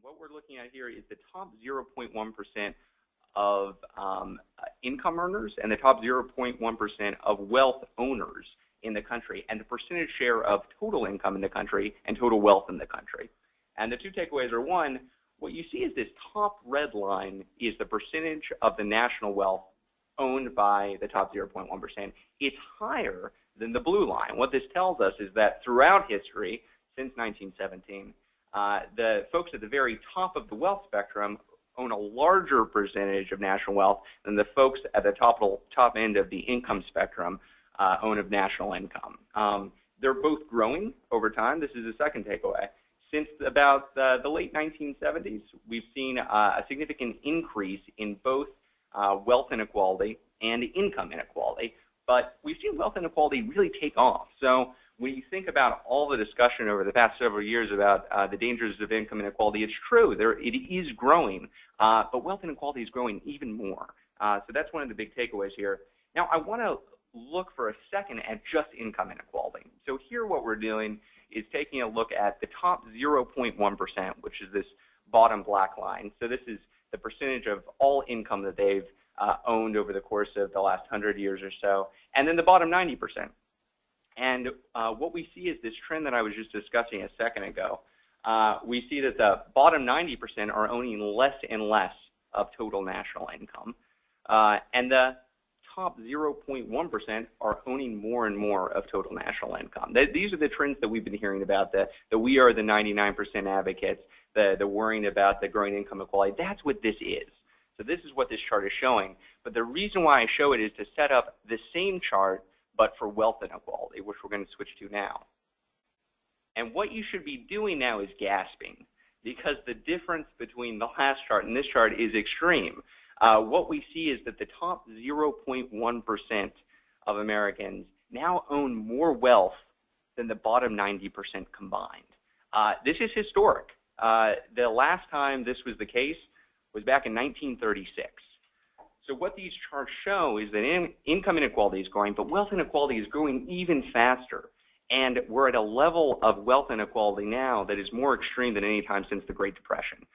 what we're looking at here is the top 0.1% of income earners and the top 0.1% of wealth owners in the country, and the percentage share of total income in the country and total wealth in the country. And the two takeaways are, one, what you see is this top red line is the percentage of the national wealth owned by the top 0.1%. It's higher than the blue line. What this tells us is that throughout history, since 1917, the folks at the very top of the wealth spectrum own a larger percentage of national wealth than the folks at the top end of the income spectrum own of national income. They're both growing over time. This is the second takeaway. Since about the late 1970s, we've seen a significant increase in both wealth inequality and income inequality, but we've seen wealth inequality really take off. So when you think about all the discussion over the past several years about the dangers of income inequality, it's true, it is growing, but wealth inequality is growing even more. So that's one of the big takeaways here. Now, I want to look for a second at just income inequality. So here what we're doing is taking a look at the top 0.1%, which is this bottom black line. So this is the percentage of all income that they've owned over the course of the last 100 years or so, and then the bottom 90%. And what we see is this trend that I was just discussing a second ago. We see that the bottom 90% are owning less and less of total national income, and the top 0.1% are owning more and more of total national income. These are the trends that we've been hearing about, that we are the 99% advocates, the worrying about the growing income inequality. That's what this is. So this is what this chart is showing. But the reason why I show it is to set up the same chart, but for wealth inequality, which we're going to switch to now. And what you should be doing now is gasping, because the difference between the last chart and this chart is extreme. What we see is that the top 0.1% of Americans now own more wealth than the bottom 90% combined. This is historic. The last time this was the case was back in 1936. So what these charts show is that income inequality is growing, but wealth inequality is growing even faster. And we're at a level of wealth inequality now that is more extreme than any time since the Great Depression.